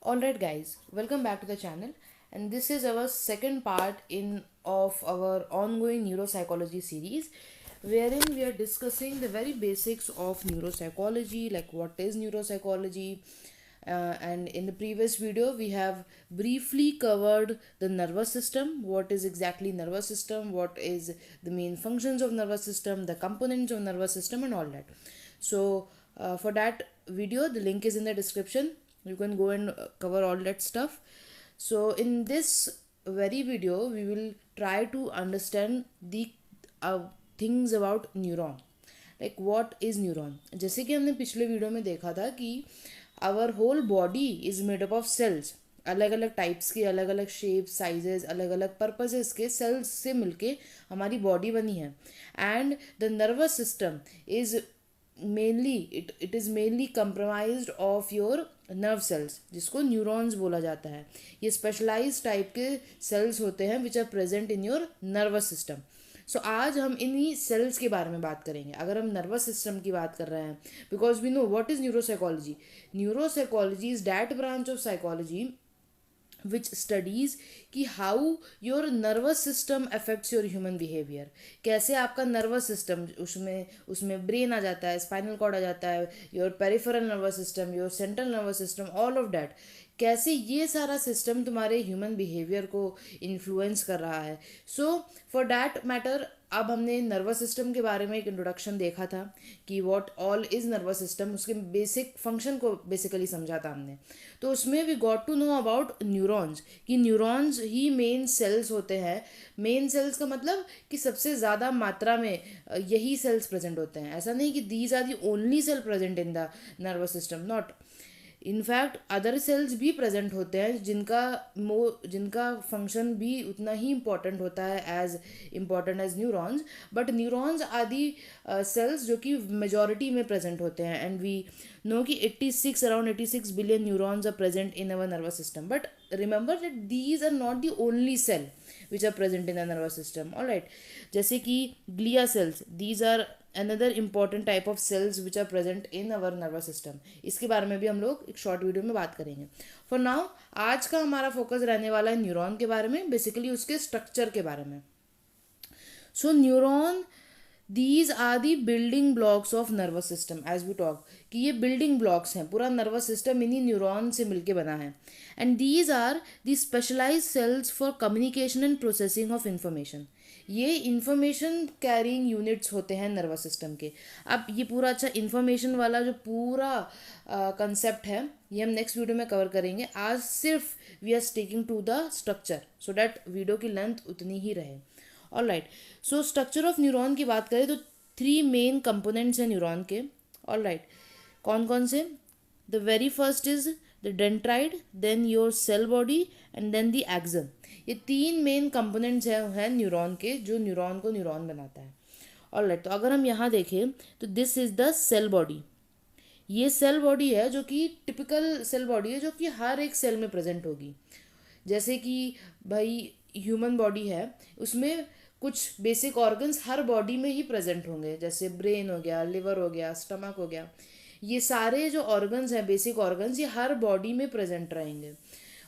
Alright guys, welcome back to the channel, and this is our second part in of our ongoing neuropsychology series, wherein we are discussing the very basics of neuropsychology, like what is neuropsychology. And in the previous video we have briefly covered the nervous system, what is exactly nervous system, what is the main functions of nervous system, the components of nervous system, and all that. So for that video, the link is in the description. You can go and cover all that stuff. So in this very video we will try to understand the things about neuron, like what is neuron. जैसे कि हमने पिछले video में देखा था कि our whole body is made up of cells, अलग अलग टाइप्स के, अलग अलग शेप, साइजेस, अलग अलग पर्पसेस के सेल्स से मिलके हमारी बॉडी बनी है. And the nervous system is mainly it is mainly compromised of your nerve cells, जिसको न्यूरॉन्स बोला जाता है. ये स्पेशलाइज्ड टाइप के सेल्स होते हैं which are present in your nervous system. So आज हम इन्हीं सेल्स के बारे में बात करेंगे. अगर हम नर्वस सिस्टम की बात कर रहे हैं, because we know what is neuropsychology. Neuropsychology is that branch of psychology which studies कि how your nervous system affects your human behaviour. कैसे आपका नर्वस सिस्टम, उसमें उसमें ब्रेन आ जाता है, स्पाइनल कॉर्ड आ जाता है, your peripheral nervous system, your central nervous system, all of that, कैसे ये सारा सिस्टम तुम्हारे ह्यूमन बिहेवियर को इन्फ्लुएंस कर रहा है. सो फॉर डैट मैटर अब हमने नर्वस सिस्टम के बारे में एक इंट्रोडक्शन देखा था कि what all is nervous system, उसके बेसिक फंक्शन को बेसिकली समझा था हमने. तो उसमें we got to know about neurons, कि न्यूरॉन्स ही मेन सेल्स होते हैं. मेन सेल्स का मतलब कि सबसे ज़्यादा मात्रा में यही सेल्स प्रेजेंट होते हैं. ऐसा नहीं कि these are the only cell present in the nervous system, not. In fact other cells भी प्रेजेंट होते हैं जिनका फंक्शन भी उतना ही इम्पॉर्टेंट होता है as important as neurons. But neurons आदि सेल्स जो कि मेजॉरिटी में प्रेजेंट होते हैं. एंड वी नो कि 86 around 86 billion neurons are present in our nervous system. But remember that these are not the only cell which are present in the nervous system. Alright, जैसे कि glia cells, these are another important type of cells which are present in our nervous system. इसके बारे में भी हम लोग एक short video में बात करेंगे. फॉर नाउ आज का हमारा फोकस रहने वाला है न्यूरॉन के बारे में, बेसिकली उसके स्ट्रक्चर के बारे में. So neuron, these are the building blocks of nervous system as we talk, कि ये बिल्डिंग ब्लॉक्स हैं. पूरा नर्वस सिस्टम इन्हीं न्यूरॉन से मिलके बना है. And these are the specialise cells for communication and processing of information. ये इंफॉर्मेशन कैरिंग यूनिट्स होते हैं नर्वस सिस्टम के. अब ये पूरा अच्छा इंफॉर्मेशन वाला जो पूरा कंसेप्ट है ये हम नेक्स्ट वीडियो में कवर करेंगे. आज सिर्फ we are sticking to the structure so that video की लेंथ उतनी ही रहे. Alright, so structure of neuron की बात करें तो 3 मेन कंपोनेंट्स हैं न्यूरॉन के. ऑलराइट, कौन कौन से? The very first is the dendrite, then your cell body, and then the axon. ये 3 मेन कंपोनेंट्स हैं न्यूरॉन के, जो न्यूरॉन को न्यूरॉन बनाता है. ऑलराइट, तो अगर हम यहाँ देखें तो this is the cell body. ये सेल बॉडी है जो कि टिपिकल सेल बॉडी है जो कि हर एक सेल में प्रेजेंट होगी. जैसे कि भाई ह्यूमन बॉडी है, उसमें कुछ बेसिक ऑर्गन्स हर बॉडी में ही प्रेजेंट होंगे, जैसे ब्रेन हो गया, लिवर हो गया, स्टमक हो गया. ये सारे जो ऑर्गन्स हैं, बेसिक ऑर्गन्स, ये हर बॉडी में प्रेजेंट रहेंगे.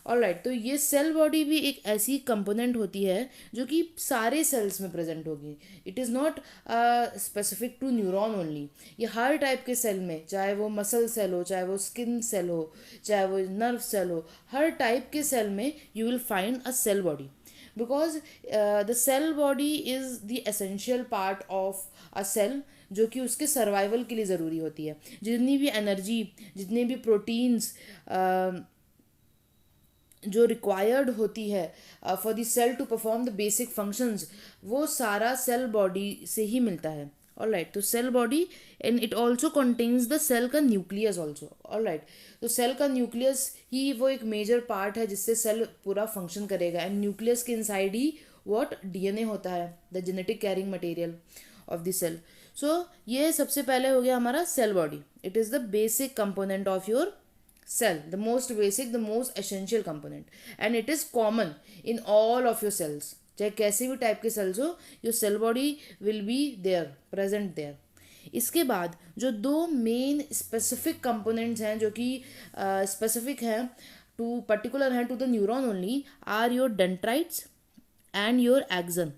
ऑलराइट, तो ये सेल बॉडी भी एक ऐसी कंपोनेंट होती है जो कि सारे सेल्स में प्रेजेंट होगी. It is not specific to neuron only. ये हर टाइप के सेल में, चाहे वो मसल सेल हो, चाहे वो स्किन सेल हो, चाहे वो नर्व सेल हो, हर टाइप के सेल में you will find a cell body. Because the cell body is the essential part of a cell, जो कि उसके सर्वाइवल के लिए ज़रूरी होती है. जितनी भी एनर्जी, जितने भी प्रोटीन्स जो रिक्वायर्ड होती है for the cell to perform the basic functions, वो सारा सेल बॉडी से ही मिलता है. ऑलराइट, तो cell body, and it also contains the cell का न्यूक्लियस ऑल्सो. ऑलराइट, तो सेल का न्यूक्लियस ही वो एक मेजर पार्ट है जिससे सेल पूरा फंक्शन करेगा. एंड न्यूक्लियस के इनसाइड ही व्हाट डीएनए होता है, the genetic carrying material of the cell. So ये सबसे पहले हो गया हमारा cell body. It is the basic component of your cell, the most basic, the most essential component, and it is common in all of your cells. चाहे कैसे भी type के सेल्स हो, your cell body will be there, present there. इसके बाद जो 2 main specific components हैं जो कि स्पेसिफिक हैं टू पर्टिकुलर हैं to the neuron only are your dendrites and your axon.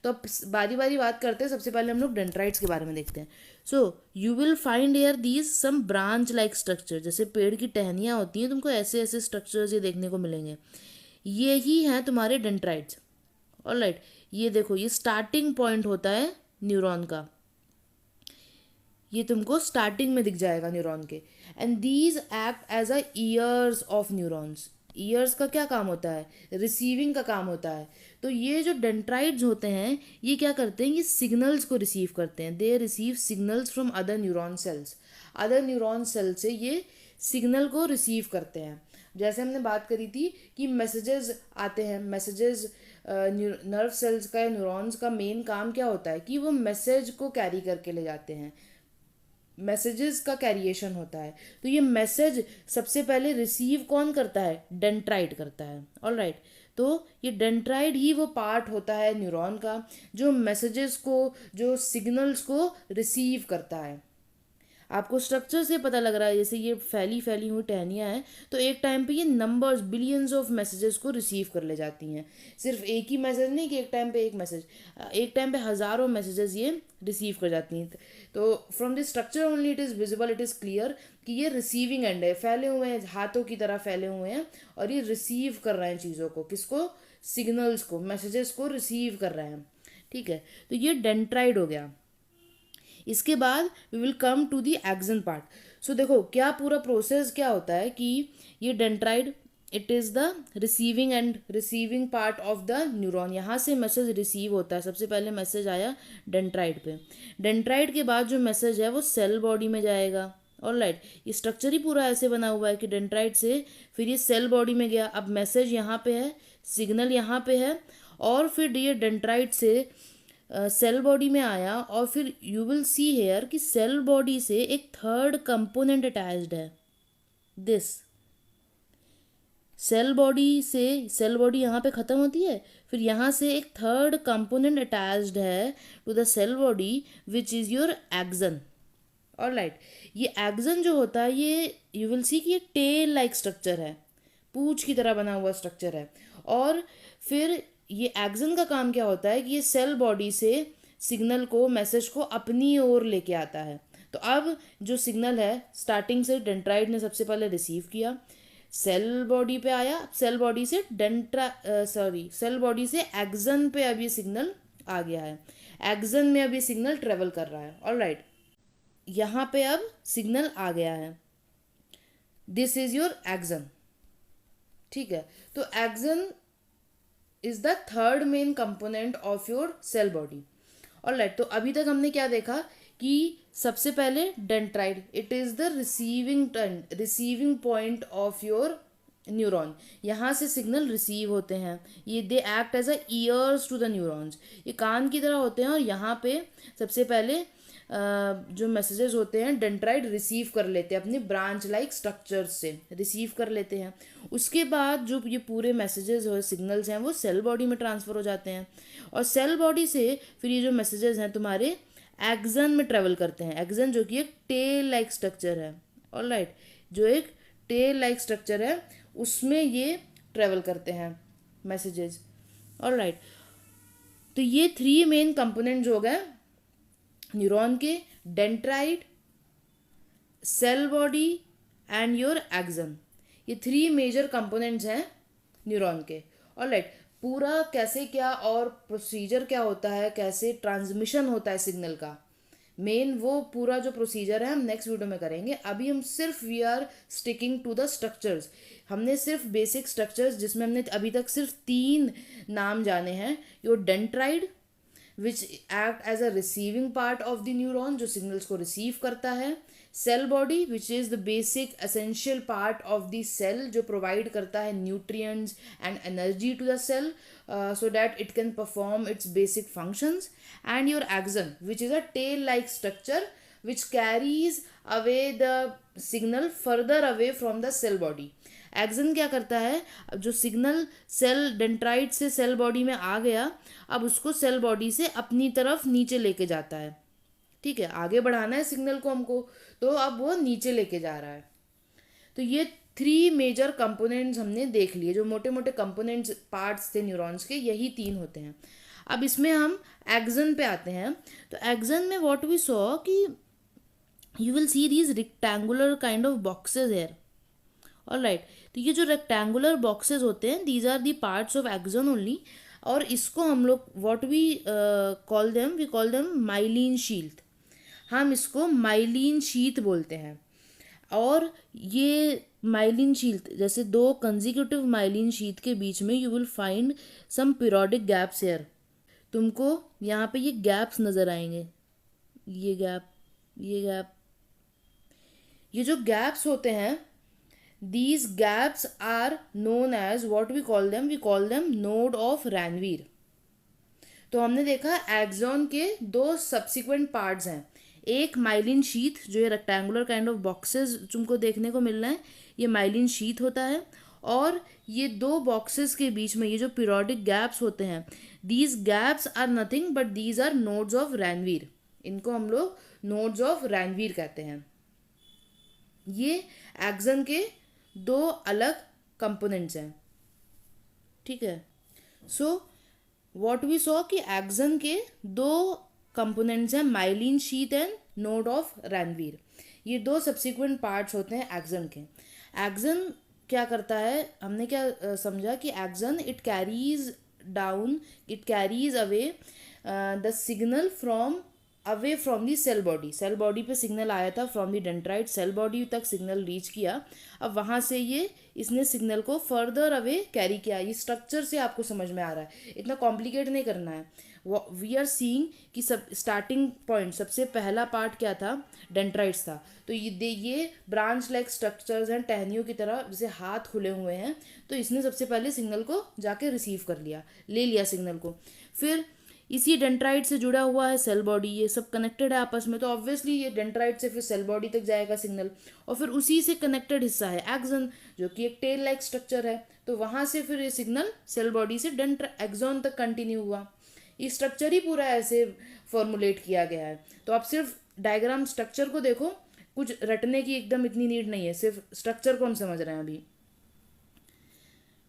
तो अब बारी बारी बात करते हैं। सबसे पहले हम लोग डेंड्राइट्स के बारे में देखते हैं। So you will find here these some branch like structure, जैसे पेड़ की टहनियाँ होती हैं, तुमको ऐसे ऐसे स्ट्रक्चर्स ये देखने को मिलेंगे। ये ही हैं तुम्हारे डेंड्राइट्स। ऑलराइट, ये देखो, ये स्टार्टिंग पॉइंट होता है न्यूरॉन का। ये तुमको स्टार्टिंग में दिख जाएगा न्यूरॉन के। And these act as a ears of neurons. Ears का क्या काम होता है? रिसीविंग का काम होता है। तो ये जो डेंड्राइट्स होते हैं ये क्या करते हैं? ये सिग्नल्स को रिसीव करते हैं। They receive signals from other neuron cells. Other neuron cell से ये सिग्नल को रिसीव करते हैं। जैसे हमने बात करी थी कि मैसेजेस आते हैं, मैसेजेस नर्व सेल्स का या न्यूरॉन्स का मेन काम क्या होता है कि वो मैसेज को कैरी करके ले जाते हैं। मैसेजेस का कैरिएशन होता है। तो ये मैसेज सबसे पहले रिसीव कौन करता है? डेंड्राइट करता है। ऑलराइट, तो ये डेंड्राइट ही वो पार्ट होता है न्यूरॉन का जो मैसेजेस को, जो सिग्नल्स को रिसीव करता है। आपको स्ट्रक्चर से पता लग रहा है, जैसे ये फैली फैली हुई टहनियाँ हैं, तो एक टाइम पे ये नंबर्स, बिलियंस ऑफ मैसेजेस को रिसीव कर ले जाती हैं। सिर्फ एक ही मैसेज नहीं कि एक टाइम पे एक मैसेज, एक टाइम पे हज़ारों मैसेजेस ये रिसीव कर जाती हैं। तो from this structure only it is visible, it is clear कि ये रिसीविंग एंड है, फैले हुए हैं, हाथों की तरह फैले हुए हैं और ये रिसीव कर रहे हैं चीज़ों को। किसको? सिग्नल्स को, मैसेजेस को रिसीव कर रहे हैं। ठीक है, तो ये डेंड्राइट हो गया। इसके बाद we will come to the axon part. So देखो क्या पूरा प्रोसेस क्या होता है कि ये dendrite, it is the receiving end receiving part of the neuron. यहाँ से मैसेज रिसीव होता है। सबसे पहले मैसेज आया डेंड्राइट पे। डेंड्राइट के बाद जो मैसेज है वो सेल बॉडी में जाएगा। ऑलराइट, ये स्ट्रक्चर ही पूरा ऐसे बना हुआ है कि डेंड्राइट से फिर ये सेल बॉडी में गया। अब मैसेज यहाँ पे है, सिग्नल यहाँ पे है, और फिर ये डेंड्राइट से सेल बॉडी में आया। और फिर यू विल सी हेयर कि सेल बॉडी से एक थर्ड कंपोनेंट अटैच्ड है। दिस सेल बॉडी से, सेल बॉडी यहाँ पे ख़त्म होती है, फिर यहाँ से एक थर्ड कंपोनेंट अटैच्ड है to the cell body which is your axon. Alright, ये एक्सन जो होता है ये यू विल सी कि ये टेल लाइक स्ट्रक्चर है, पूंछ की तरह बना हुआ स्ट्रक्चर है। और फिर ये एक्सन का काम क्या होता है कि ये सेल बॉडी से सिग्नल को, मैसेज को अपनी ओर लेके आता है। तो अब जो सिग्नल है स्टार्टिंग से डेंड्राइट ने सबसे पहले रिसीव किया, सेल बॉडी पे आया, सेल बॉडी से सेल बॉडी से एक्सन पे अब ये सिग्नल आ गया है। एक्सन में अब ये सिग्नल ट्रेवल कर रहा है। ऑलराइट, यहाँ पे अब सिग्नल आ गया है। This is your axon. ठीक है, तो axon is the third main component of your cell body. Alright, तो अभी तक हमने क्या देखा कि सबसे पहले dendrite, it is the receiving point of your neuron. यहाँ से सिग्नल रिसीव होते हैं। ये they act as a ears to the neurons. ये कान की तरह होते हैं और यहाँ पे सबसे पहले जो मैसेजेस होते हैं डेंड्राइट रिसीव कर लेते हैं, अपने ब्रांच लाइक स्ट्रक्चर्स से रिसीव कर लेते हैं। उसके बाद जो ये पूरे मैसेजेस और सिग्नल्स हैं वो सेल बॉडी में ट्रांसफ़र हो जाते हैं, और सेल बॉडी से फिर ये जो मैसेजेस हैं तुम्हारे एक्सन में ट्रेवल करते हैं। एक्सन जो कि एक टेल लाइक स्ट्रक्चर है। ऑलराइट, जो एक टेल लाइक स्ट्रक्चर है उसमें ये ट्रेवल करते हैं मैसेजेस। ऑलराइट, तो ये थ्री मेन कंपोनेंट जो हो गए न्यूरॉन के, dendrite, cell body and your axon. ये थ्री मेजर कंपोनेंट्स हैं न्यूरॉन के। ऑलराइट, पूरा कैसे क्या और प्रोसीजर क्या होता है, कैसे ट्रांसमिशन होता है सिग्नल का, मेन वो पूरा जो प्रोसीजर है हम नेक्स्ट वीडियो में करेंगे। अभी हम सिर्फ we are sticking to the structures. हमने सिर्फ बेसिक स्ट्रक्चर्स, जिसमें हमने अभी तक सिर्फ 3 नाम जाने हैं। Your dendrite which act as a receiving part of the neuron, जो सिग्नल्स को रिसीव करता है। Cell body which is the basic essential part of the cell, जो प्रोवाइड करता है nutrients and energy to the cell so that it can perform its basic functions. And your axon which is a tail like structure which carries away the signal further away from the cell body. Action क्या करता है? अब जो signal cell dendrite से cell body में आ गया, अब उसको सेल बॉडी से अपनी तरफ नीचे लेके जाता है। ठीक है, आगे बढ़ाना है सिग्नल को हमको, तो अब वो नीचे लेके जा रहा है। तो ये 3 मेजर कंपोनेंट्स हमने देख लिए, जो मोटे मोटे कंपोनेंट्स पार्ट्स थे न्यूरॉन्स के, यही 3 होते हैं। अब इसमें हम एक्सन पे आते हैं। तो एक्सन में व्हाट वी सॉ कि you will see these rectangular kind of boxes here. Alright, तो ये जो रेक्टेंगुलर बॉक्सेस होते हैं, these are the parts of axon only. और इसको हम लोग what we call them, we call them myelin sheath. हम इसको माइलिन शीथ बोलते हैं। और ये माइलिन शीथ, जैसे 2 कंजिक्यूटिव माइलिन शीथ के बीच में you will find some periodic gaps here. तुमको यहाँ पे ये गैप्स नज़र आएंगे, ये गैप, ये गैप। ये जो गैप्स होते हैं, these gaps are known as what we call them, we call them node of Ranvier। तो हमने देखा एक्सॉन के 2 सब्सिक्वेंट पार्ट्स हैं। एक माइलिन शीथ, जो ये रेक्टेंगुलर काइंड ऑफ बॉक्सेस तुमको देखने को मिल रहा है, ये माइलिन शीथ होता है। और ये 2 बॉक्सेस के बीच में ये जो पीरियोडिक गैप्स होते हैं, these gaps are nothing but these are nodes of Ranvier. इनको हम लोग नोड्स ऑफ रैनवीर कहते हैं। ये एक्सन के 2 अलग कंपोनेंट्स हैं, ठीक है। सो व्हाट वी सॉ कि एक्सन के 2 कंपोनेंट्स हैं, myelin sheath and node of Ranvier. ये 2 सब्सिक्वेंट पार्ट्स होते हैं एक्सन के। एक्सन क्या करता है, हमने क्या समझा कि axon it carries down, it carries away the signal from away from the cell body. Cell body पे सिग्नल आया था from the dendrite, cell body तक सिग्नल रीच किया। अब वहाँ से ये इसने सिग्नल को फर्दर अवे कैरी किया। ये स्ट्रक्चर से आपको समझ में आ रहा है, इतना कॉम्प्लिकेट नहीं करना है। वी आर सीइंग कि सब स्टार्टिंग पॉइंट, सबसे पहला पार्ट क्या था, डेंड्राइट्स था। तो ये ब्रांच लाइक स्ट्रक्चर्स हैं, टहनियों की तरह, जैसे हाथ खुले हुए हैं। तो इसने सबसे पहले सिग्नल को जाके रिसीव कर लिया, ले लिया सिग्नल को। फिर इसी डेंड्राइट से जुड़ा हुआ है सेल बॉडी, ये सब कनेक्टेड है आपस में। तो ऑब्वियसली ये डेंड्राइट से फिर सेल बॉडी तक जाएगा सिग्नल, और फिर उसी से कनेक्टेड हिस्सा है एक्सन, जो कि एक टेल लाइक स्ट्रक्चर है। तो वहाँ से फिर ये सिग्नल सेल बॉडी से एक्सॉन तक कंटिन्यू हुआ। ये स्ट्रक्चर ही पूरा ऐसे फॉर्मुलेट किया गया है। तो आप सिर्फ डायग्राम स्ट्रक्चर को देखो, कुछ रटने की एकदम इतनी नीड नहीं है, सिर्फ स्ट्रक्चर को हम समझ रहे हैं अभी,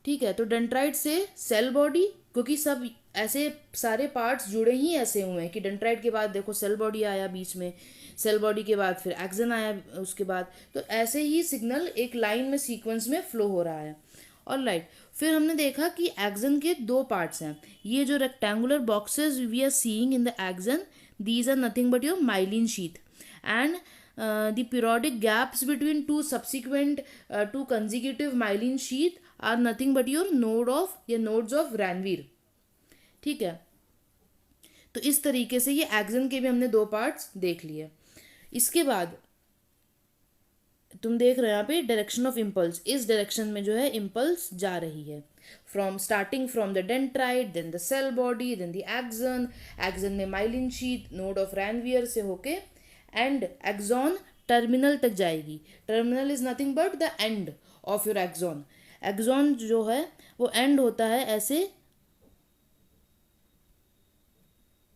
ठीक है। तो डेंड्राइट से सेल बॉडी, क्योंकि सब ऐसे सारे पार्ट्स जुड़े ही ऐसे हुए हैं कि डेंड्राइट के बाद देखो सेल बॉडी आया बीच में, सेल बॉडी के बाद फिर एक्सन आया उसके बाद। तो ऐसे ही सिग्नल एक लाइन में सीक्वेंस में फ्लो हो रहा है। ऑलराइट, फिर हमने देखा कि एक्सन के 2 पार्ट्स हैं। ये जो rectangular boxes we are seeing in the axon, these are nothing but your myelin sheath. And the periodic gaps between 2 subsequent 2 consecutive myelin sheath are nothing but your nodes of Ranvier, ठीक है। तो इस तरीके से ये action के भी हमने 2 पार्ट्स देख लिए। इसके बाद तुम देख रहे हो यहाँ पे डायरेक्शन ऑफ इम्पल्स, इस डायरेक्शन में जो है इम्पल्स जा रही है, starting from the dendrite, then the cell body, then the axon, axon में myelin sheath, node of Ranvier से होके एंड एक्सॉन टर्मिनल तक जाएगी। Terminal is nothing but the end of your axon. Axon जो है वो एंड होता है ऐसे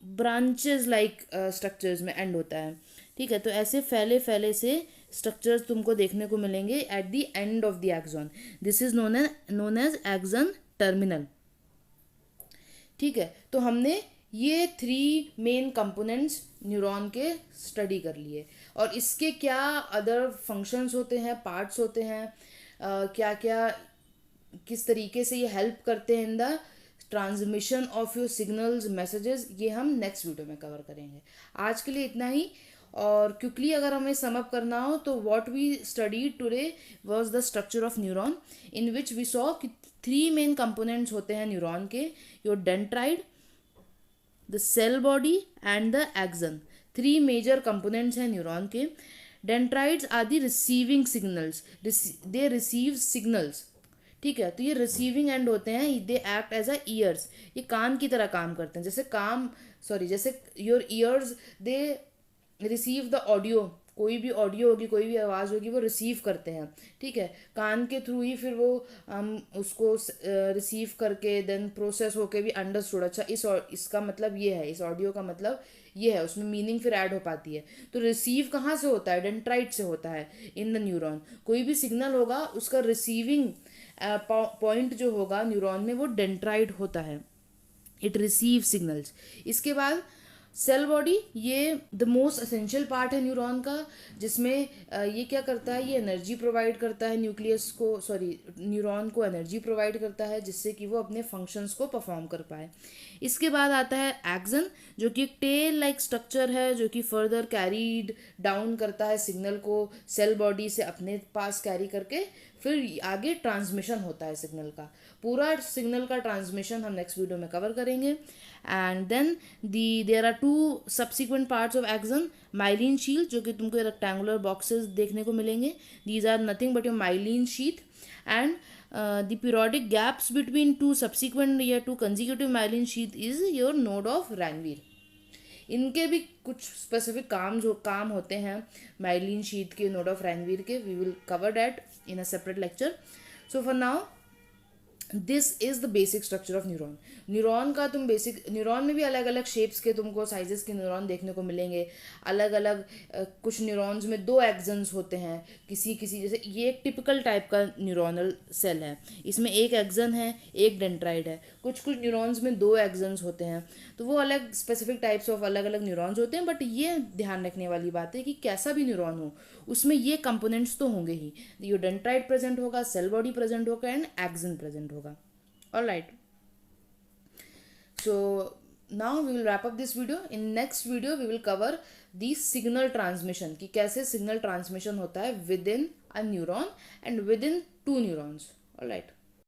ब्रांचेस लाइक स्ट्रक्चर्स में एंड होता है, ठीक है। तो ऐसे फैले फैले से स्ट्रक्चर्स तुमको देखने को मिलेंगे at the end of the axon. This is known as axon terminal, ठीक है। तो हमने ये 3 मेन कंपोनेंट्स न्यूरॉन के स्टडी कर लिए, और इसके क्या अदर फंक्शंस होते हैं, पार्ट्स होते हैं, क्या क्या किस तरीके से ये हेल्प करते हैं in the transmission of your signals, messages, ये हम नेक्स्ट वीडियो में कवर करेंगे। आज के लिए इतना ही। और क्विकली अगर हमें सम अप करना हो तो what we studied today was the structure of neuron, in which we saw कि 3 मेन कंपोनेंट्स होते हैं न्यूरॉन के, your dendrite, the cell body and the axon। 3 major components हैं न्यूरॉन के। Dendrites are the receiving signals, they receive signals, ठीक है। तो ये रिसीविंग एंड होते हैं, they act as a ears, ये कान की तरह काम करते हैं। जैसे your ears they receive the audio कोई भी ऑडियो होगी, कोई भी आवाज़ होगी, वो रिसीव करते हैं, ठीक है। कान के थ्रू ही फिर वो हम उसको रिसीव करके देन प्रोसेस होके भी अंडरस्टूड, अच्छा इसका मतलब ये है, इस ऑडियो का मतलब ये है, उसमें मीनिंग फिर ऐड हो पाती है। तो रिसीव कहाँ से होता है? डेंड्राइट से होता है इन द न्यूरॉन। कोई भी सिग्नल होगा उसका रिसीविंग पॉइंट जो होगा न्यूरॉन में वो डेंड्राइट होता है, इट रिसीव सिग्नल्स। इसके बाद सेल बॉडी, ये द मोस्ट असेंशियल पार्ट है न्यूरॉन का, जिसमें ये क्या करता है, ये एनर्जी प्रोवाइड करता है न्यूक्लियस को, सॉरी न्यूरॉन को एनर्जी प्रोवाइड करता है जिससे कि वो अपने फंक्शंस को परफॉर्म कर पाए। इसके बाद आता है एक्सन, जो कि एक टेल लाइक स्ट्रक्चर है जो कि फर्दर कैरीड डाउन करता है सिग्नल को सेल बॉडी से अपने पास कैरी करके, फिर आगे ट्रांसमिशन होता है सिग्नल का। पूरा सिग्नल का ट्रांसमिशन हम नेक्स्ट वीडियो में कवर करेंगे। And then there are two subsequent parts of axon, myelin shield, जो कि तुमको रेक्टेंगुलर बॉक्सेस देखने को मिलेंगे, these are nothing but your myelin sheath, and the periodic gaps between two subsequent या two consecutive myelin sheath is your node of Ranvier। इनके भी कुछ स्पेसिफिक काम होते हैं माइलिन शीथ के, नोड ऑफ रैनवीर के, we will cover that in a separate lecture. So for now this is the basic structure of neuron. Neuron का तुम बेसिक, न्यूरॉन में भी अलग अलग शेप्स के तुमको साइजेस के न्यूरॉन देखने को मिलेंगे, अलग अलग कुछ न्यूरॉन्स में 2 एक्सन्स होते हैं, किसी किसी, जैसे ये एक टिपिकल टाइप का न्यूरोनल सेल है, इसमें 1 एक्सन है, 1 डेंड्राइड है। कुछ कुछ न्यूरॉन्स में 2 एक्सन्स होते हैं, तो वो अलग स्पेसिफिक टाइप्स ऑफ अलग अलग न्यूरॉन्स होते हैं। बट ये ध्यान रखने वाली बात है कि कैसा भी न्यूरॉन हो उसमें ये कंपोनेंट्स तो होंगे ही, ये डेंड्राइड प्रेजेंट होगा, सेल बॉडी प्रेजेंट होगा एंड एक्सन प्रेजेंट होगा। Alright, so now we will wrap up this video. In next video we will cover the signal transmission, कि कैसे signal transmission होता है within a neuron and within 2 neurons. Alright.